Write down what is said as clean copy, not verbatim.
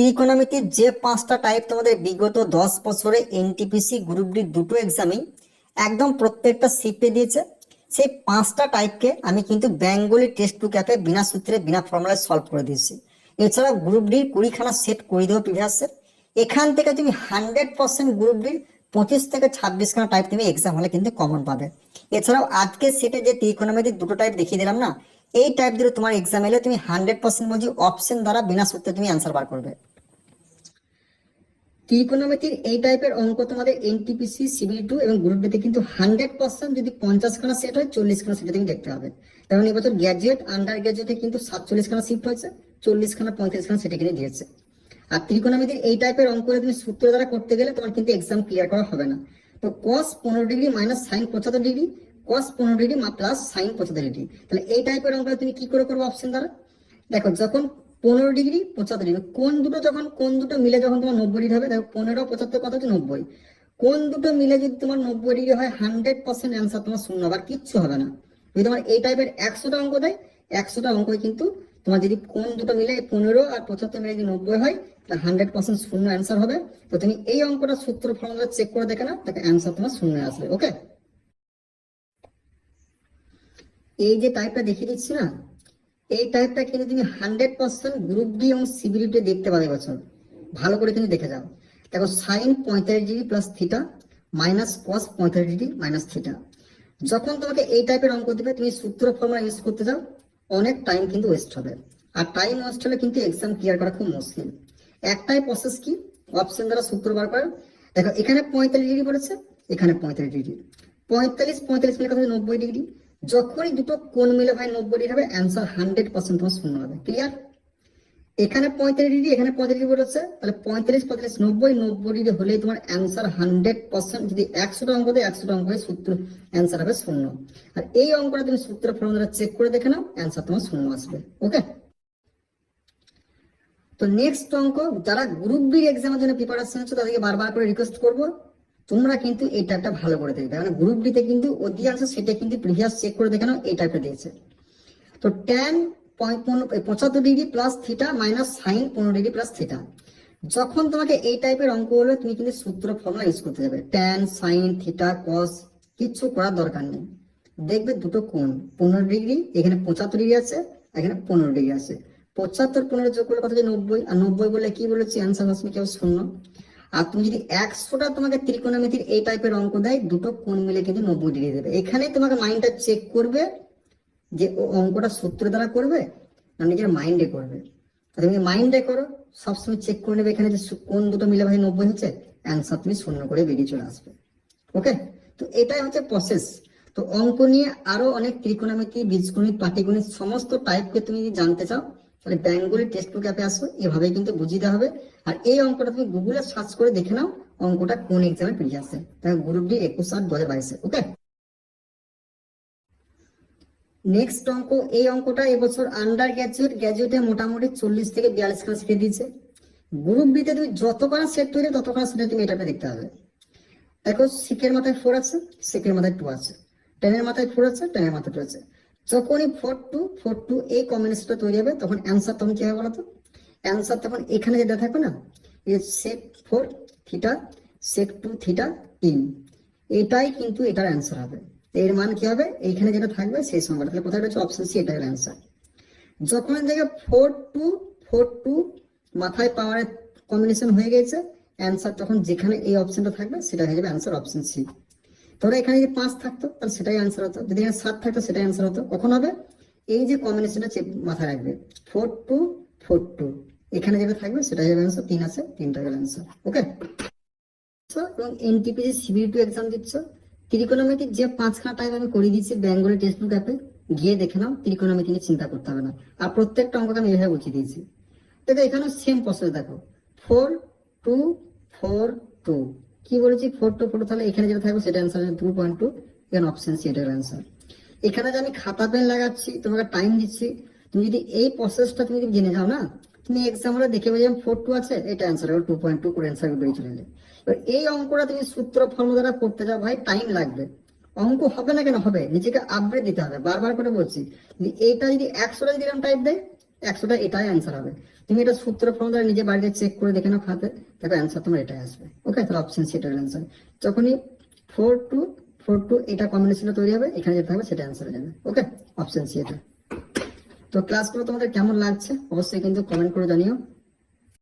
ত্রিকোণমিতির যে 5টা টাইপ তোমাদের বিগত 10 বছরে এনটিপিসি গ্রুপ ডি দুটো এক্সামেই একদম প্রত্যেকটা শিফটে দিয়েছে, সেই 5টা টাইপকে আমি কিন্তু বেঙ্গলি টেক্সট বুক অ্যাপে বিনা সূত্রে বিনা ফর্মুলায় সলভ করে দিয়েছি। এছাড়া গ্রুপ ডির 20খানা সেট করে দেবো প্রিভিয়াস সেট। এখান থেকে তুমি 100% গ্রুপ ডির 25 থেকে 26খানা টাইপ তুমি এক্সাম হলে কিন্তু কমন পাবে। এছাড়াও আজকে সেটে যে ত্রিকোণমিতির দুটো টাইপ দেখিয়ে দিলাম না, এই টাইপ দিয়ে তোমার এক্সাম এলে তুমি 100% বলছি অপশন দ্বারা বিনা সূত্রে তুমি অ্যান্সার বার করবে। ত্রিকোণমিতির এই টাইপের অঙ্ক তোমাদের এনটিপিসি সিবিল 2 এবং গ্রুপ ডিতে কিন্তু 100% যদি 50খানা সেট হয় 40খানা সেটে তুমি দেখতে হবে। কারণ এবছর গ্র্যাজুয়েট আন্ডার গ্র্যাজুয়েটে কিন্তু 47খানা শিফট হয়েছে, 40খানা 35খানা সেটে কিনে দিয়েছে। আর ত্রিকোণমিতির এই টাইপের অঙ্ক তুমি সূত্র দ্বারা করতে গেলে তোমার কিন্তু এক্সাম ক্লিয়ার করা হবে না। তো cos 15 degree minus sine 75 degree, cos 15 degree plus sign 75 degree, তাহলে এই টাইপের অঙ্ক তুমি কি করে করবো অপশন দ্বারা? দেখো, যখন 15 ডিগ্রি 75 ডিগ্রি কোন দুটো মিলে যখন তোমার 90 ডিগ্রি হবে, দেখো 15 75 কত হচ্ছে 90, কোন দুটো মিলে যদি তোমার 90 ডিগ্রি হয় 100% অ্যান্সার তোমার শূন্য, আবার কিচ্ছু হবে না। যদি তোমার এই টাইপের 100টা অঙ্ক দেয়, 100টা অঙ্কই কিন্তু তোমার যদি কোন দুটো মিলে 15 আর 75 মিলে যদি 90 হয়, তাহলে 100% শূন্য অ্যান্সার হবে। তো তুমি এই অঙ্কটা সূত্র ফর্মুলা চেক করে দেখে না, তাকে অ্যান্সার তোমার শূন্য আসবে। ওকে, এই যে টাইপটা দেখিয়ে দিচ্ছি না, এই টাইপটা কিন্তু তুমি 100% গ্রুপ ডি এবং সিবিলিটি দেখতে পাবে বছর। ভালো করে কিন্তু দেখে যাও। দেখো, sine 45 degree plus theta minus cos 45 degree minus theta. যখন তোমাকে এই টাইপের অঙ্ক দিবে, তুমি সূত্র ফর্মুলা ইউজ করতে যাও, অনেক টাইম কিন্তু ওয়েস্ট হবে। আর টাইম ওয়েস্ট হলে কিন্তু এক্সাম ক্লিয়ার করা খুব মুশকিল। একটাই প্রসেস, কি অপশন দ্বারা সূত্র বার করার। দেখো, এখানে 45 ডিগ্রি পড়েছে, এখানে 45 ডিগ্রি, 45 মিলে কথা 90 ডিগ্রি। যখনই দুটো কোণ মিলে ভাই 90 ডিগ্রি হবে, অ্যান্সার 100% তোমার শূন্য হবে। ক্লিয়ার? এখানে 45 ডিগ্রি, এখানে 35 ডিগ্রি বলেছে, তাহলে 45 45 90 ডিগ্রি হলেই তোমার অ্যান্সার 100%। যদি 100টা অঙ্ক দেয়, 100টা অঙ্ক সূত্র অ্যান্সার হবে শূন্য। আর এই অঙ্কটা তুমি সূত্রের ফর্মুলা চেক করে দেখে নাও, অ্যান্সার তোমার শূন্য আসবে। ওকে, তো নেক্সট অঙ্ক, যারা গ্রুপ বি এক্সামের জন্য প্রিপারেশন হচ্ছে তাদেরকে বারবার করে রিকোয়েস্ট করবো, তোমরা কিন্তু এই টাইপটা ভালো করে দেখবে। মানে গ্রুপ ডিতে কিন্তু অধিকাংশ সেটা কিন্তু প্রিভিয়াস চেক করে দেখে নাও, এই টাইপটা দিয়েছে। তো tan 75 degree plus theta minus sine 15 degree plus theta. যখন তোমাকে এই টাইপের অঙ্ক হলো, তুমি কিন্তু সূত্র ফর্মুলা ইউজ করতে যাবে। ট্যান সাইন থিটা কস কিচ্ছু করার দরকার নেই। দেখবে দুটো কোণ 15 ডিগ্রি, এখানে 75 ডিগ্রি আছে, এখানে 15 ডিগ্রি আছে। 75 15 যোগ করলে কত হচ্ছে 90, আর 90 বলে কি বলেছি অ্যান্সার আসবে কেউ শূন্য। আর তুমি যদি 100টা তোমাকে ত্রিকোণমিতির এই টাইপের অঙ্ক দেয়, দুটো কোণ মিলে কিন্তু 90 ডিগ্রি দেবে। এখানে তোমাকে মাইন্ডটা চেক করবে যে ও অঙ্কটা সূত্র দ্বারা করবে না নিজের মাইন্ডে করবে। তুমি মাইন্ডে করো, সবসময় চেক করে নেবে এখানে যে কোন দুটো মিলে ভাই 90 হচ্ছে, অ্যান্সার তুমি শূন্য করে বেরিয়ে চলে আসবে। ওকে, তো এটাই হচ্ছে প্রসেস। তো অঙ্ক নিয়ে আরো অনেক ত্রিকোণমিতি, বীজগণিত, পাটিগণিত সমস্ত টাইপকে তুমি যদি জানতে চাও, তাহলে বেঙ্গলি টেক্সট বুক অ্যাপে আসো, এভাবে কিন্তু বুঝিয়ে দেওয়া হবে। আর এই অঙ্কটা তুমি গুগলে সার্চ করে দেখে নাও অঙ্কটা কোন এক্সামে পেয়ে আসে। তাই গ্রুপ ডি 21/8/2022। ওকে, নেক্সট অঙ্ক, এই অঙ্কটা এবছর আন্ডার গ্র্যাজুয়েটে মোটামুটি 40 থেকে 42খানা সেট দিয়েছে। গ্রুপ বিতে তুমি যতখানা সেট তৈরি ততখানা সেটে তুমি এটাকে দেখতে হবে। দেখো, সিকের মাথায় 4 আছে, সিকের মাথায় 2 আছে, 10-এর মাথায় 4 আছে, 10-এর মাথায় 2 আছে। যখনই 4 2 এই কম্বিনেশনটা তৈরি হবে, তখন অ্যান্সার তখন কি হবে বলতো? অ্যান্সার তখন এখানে যেটা থাকবে না, সেক 4 থিটা সেক 2 থিটা 3, এটাই কিন্তু এটার অ্যান্সার হবে। এর মান কি হবে? এইখানে যেটা থাকবে সেই সংখ্যাটা, তাহলে কোথায় রয়েছে অপশন সি, এটাই অ্যান্সার। যখন দেখে 4 2 মাথায় পাওয়ারের কম্বিনেশন হয়ে গেছে, অ্যান্সার তখন যেখানে এই অপশনটা থাকবে সেটা হয়ে যাবে অ্যান্সার, অপশন সি। ধরো এখানে যদি 5 থাকতো তাহলে সেটাই অ্যান্সার হতো, যদি এখানে 7 থাকতো সেটাই অ্যান্সার হতো। কখন হবে? এই যে কম্বিনেশনটা মাথায় রাখবে, 4 2 এখানে যেটা থাকবে সেটাই হবে অ্যান্সার। 3 আছে, 3টা হলো অ্যান্সার। ওকে, এবং এনটিপিসি সিবিল 2 এক্সাম দিচ্ছ, ত্রিকোণমিতির যে 5খানা টাইপ আমি করে দিচ্ছি বেঙ্গলি টেক্সট বুক অ্যাপে, গিয়ে দেখে নাও, ত্রিকোণমিতি নিয়ে চিন্তা করতে হবে না। আর প্রত্যেকটা অঙ্ককে আমি এভাবে বুঝিয়ে দিয়েছি। দেখো, এখানে সেম প্রসেস। দেখো, 4 2 4 2, কি বলেছি? 4 2 4, তাহলে এখানে যেটা থাকবে সেটা অ্যান্সার 2.2, এখানে অপশন সি এটার অ্যান্সার। এখানে যে আমি খাতা পেন লাগাচ্ছি, তোমাকে টাইম দিচ্ছি, তুমি যদি এই প্রসেসটা তুমি যদি জেনে যাও না, তুমি এক্সাম হলে দেখে পাবে 4 2 আছে, এটা অ্যান্সার হবে 2.2 করে অ্যান্সার বেরিয়ে চলে যাবে। এবার এই অঙ্কটা তুমি সূত্র ফর্মুলা দ্বারা করতে যাও, ভাই টাইম লাগবে। অঙ্ক হবে না কেন? হবে, নিজেকে আপডেট দিতে হবে। বারবার করে বলছি, যদি এইটা যদি 100টা যদি এরকম টাইপ দেয়, 100টা এটাই অ্যান্সার হবে। তুমি এটা সূত্র ফর্ম দ্বারা নিজে বাড়িতে চেক করে দেখে নাও খাতে, দেখো অ্যান্সার তোমার এটাই আসবে। ওকে, তাহলে অপশন সি এটার অ্যান্সার। যখনই 4 2 এটা কম্বিনেশনটা তৈরি হবে, এখানে যেটা হবে সেটা অ্যান্সার হয়ে যাবে। ওকে, অপশন সি এটা। তো ক্লাসগুলো তোমাদের কেমন লাগছে অবশ্যই কিন্তু কমেন্ট করে জানিও।